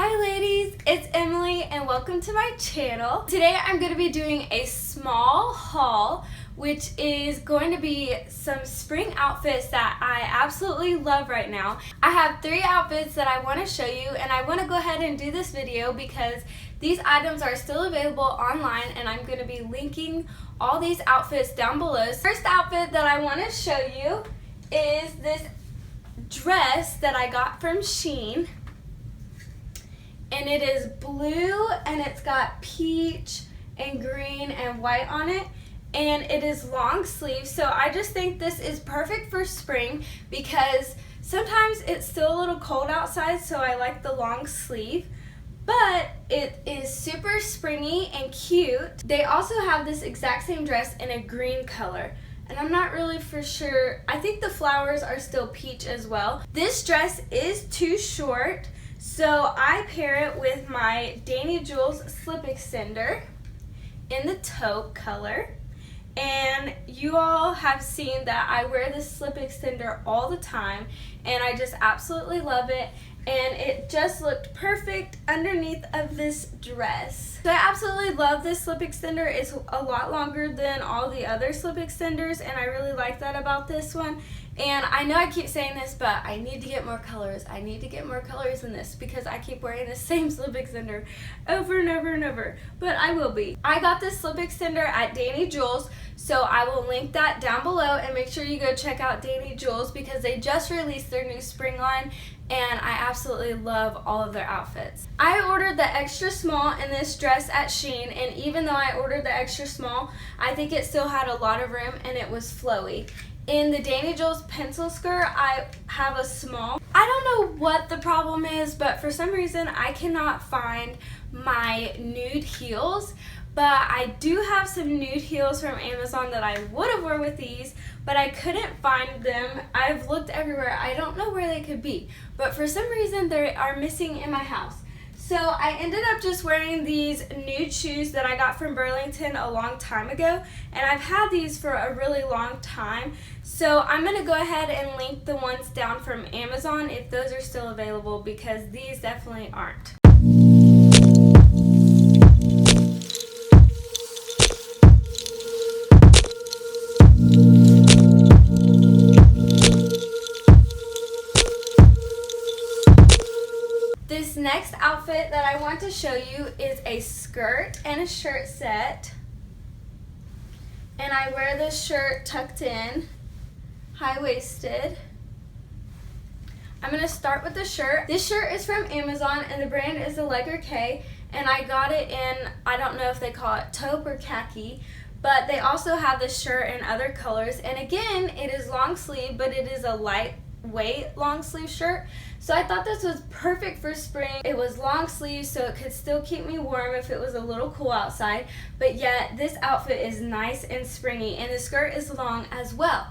Hi ladies, it's Emily and welcome to my channel. Today I'm going to be doing a small haul which is going to be some spring outfits that I absolutely love right now. I have 3 outfits that I want to show you and I want to go ahead and do this video because these items are still available online and I'm going to be linking all these outfits down below. First outfit that I want to show you is this dress that I got from Shein. And it is blue and it's got peach and green and white on it, and it is long sleeve. So I just think this is perfect for spring because sometimes it's still a little cold outside, so I like the long sleeve, but it is super springy and cute. They also have this exact same dress in a green color, and I'm not really for sure. I think the flowers are still peach as well. This dress is too short, so I pair it with my Dainty Jewell's slip extender in the taupe color. And you all have seen that I wear this slip extender all the time and I just absolutely love it. And it just looked perfect underneath of this dress. So I absolutely love this slip extender. It's a lot longer than all the other slip extenders and I really like that about this one. And I know I keep saying this, but I need to get more colors. I need to get more colors in this because I keep wearing the same slip extender over and over and over. But I will be. I got this slip extender at Dainty Jewell's, so I will link that down below and make sure you go check out Dainty Jewell's because they just released their new spring line and I absolutely love all of their outfits. I ordered the extra small in this dress at Shein, and even though I ordered the extra small, I think it still had a lot of room and it was flowy. In the Dainty Jewell's pencil skirt, I have a small. I don't know what the problem is, but for some reason I cannot find my nude heels. But I do have some nude heels from Amazon that I would have worn with these, but I couldn't find them. I've looked everywhere. I don't know where they could be, but for some reason they are missing in my house. So I ended up just wearing these nude shoes that I got from Burlington a long time ago, and I've had these for a really long time. So I'm going to go ahead and link the ones down from Amazon if those are still available because these definitely aren't. This next outfit that I want to show you is a skirt and a shirt set. And I wear this shirt tucked in, high-waisted. I'm going to start with the shirt. This shirt is from Amazon and the brand is the Legger K, and I got it in, I don't know if they call it taupe or khaki, but they also have this shirt in other colors. And again, it is long sleeve, but it is a lightweight long sleeve shirt. So I thought this was perfect for spring. It was long sleeves, so it could still keep me warm if it was a little cool outside, but yet this outfit is nice and springy, and the skirt is long as well.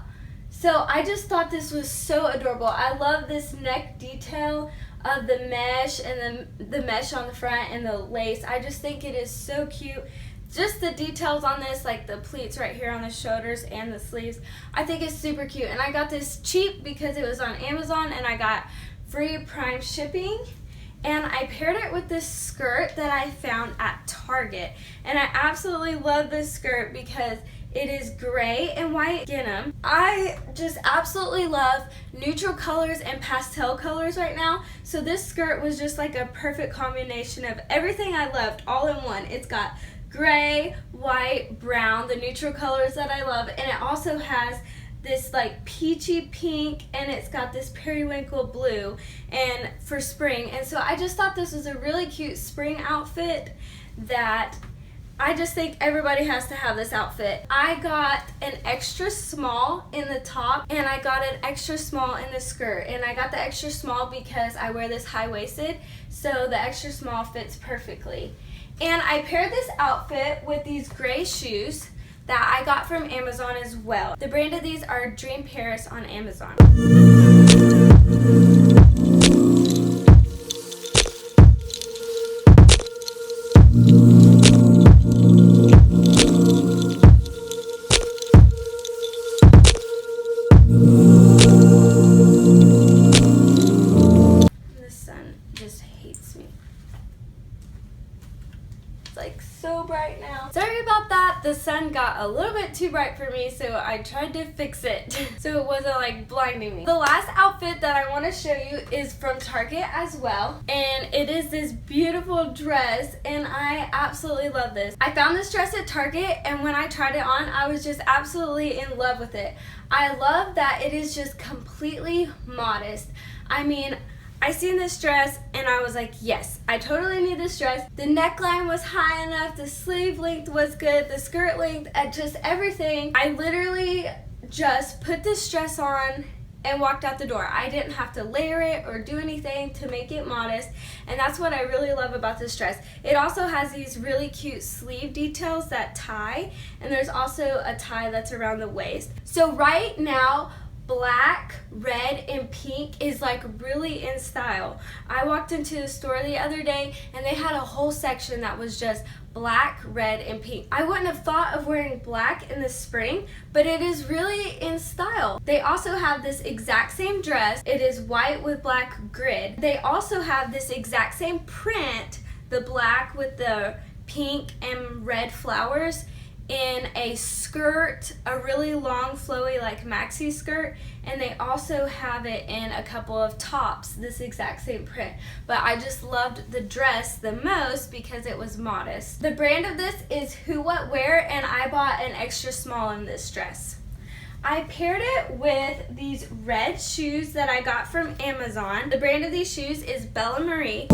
So I just thought this was so adorable. I love this neck detail of the mesh and the mesh on the front and the lace. I just think it is so cute. Just the details on this, like the pleats right here on the shoulders and the sleeves, I think it's super cute. And I got this cheap because it was on Amazon and I got free Prime shipping. And I paired it with this skirt that I found at Target. And I absolutely love this skirt because it is gray and white denim. I just absolutely love neutral colors and pastel colors right now. So this skirt was just like a perfect combination of everything I loved all in one. It's got gray, white, brown, the neutral colors that I love, and it also has this like peachy pink, and it's got this periwinkle blue and for spring. And so I just thought this was a really cute spring outfit that I just think everybody has to have this outfit. I got an extra small in the top and I got an extra small in the skirt, and I got the extra small because I wear this high-waisted, so the extra small fits perfectly. And I paired this outfit with these gray shoes that I got from Amazon as well. The brand of these are Dream Paris on Amazon. The sun just hates me. like so bright now. Sorry about that. The sun got a little bit too bright for me, so I tried to fix it so it wasn't like blinding me. The last outfit that I want to show you is from Target as well, and it is this beautiful dress, and I absolutely love this. I found this dress at Target, and when I tried it on, I was just absolutely in love with it. I love that it is just completely modest. I mean, I seen this dress and I was like, yes, I totally need this dress. The neckline was high enough, the sleeve length was good, the skirt length, just everything. I literally just put this dress on and walked out the door. I didn't have to layer it or do anything to make it modest, and that's what I really love about this dress. It also has these really cute sleeve details that tie, and there's also a tie that's around the waist. So right now, black, red, and pink is like really in style. I walked into the store the other day and they had a whole section that was just black, red, and pink. I wouldn't have thought of wearing black in the spring, but it is really in style. They also have this exact same dress. It is white with black grid. They also have this exact same print, the black with the pink and red flowers, in a skirt, a really long flowy like maxi skirt, and they also have it in a couple of tops, this exact same print. But I just loved the dress the most because it was modest. The brand of this is Who What Wear, and I bought an extra small in this dress. I paired it with these red shoes that I got from Amazon. The brand of these shoes is Bella Marie.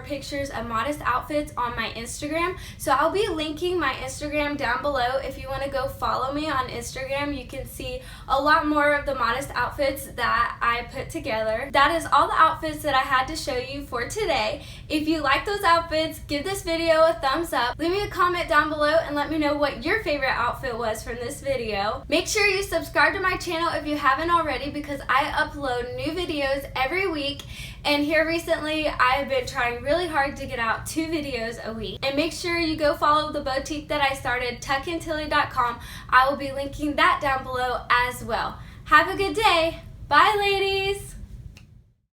Pictures of modest outfits on my Instagram, so I'll be linking my Instagram down below. If you want to go follow me on Instagram, you can see a lot more of the modest outfits that I put together. That is all the outfits that I had to show you for today. If you like those outfits, give this video a thumbs up, leave me a comment down below and let me know what your favorite outfit was from this video. Make sure you subscribe to my channel if you haven't already, because I upload new videos every week. And here recently, I've been trying really hard to get out 2 videos a week. And make sure you go follow the boutique that I started, tuckandtilly.com. I will be linking that down below as well. Have a good day. Bye, ladies.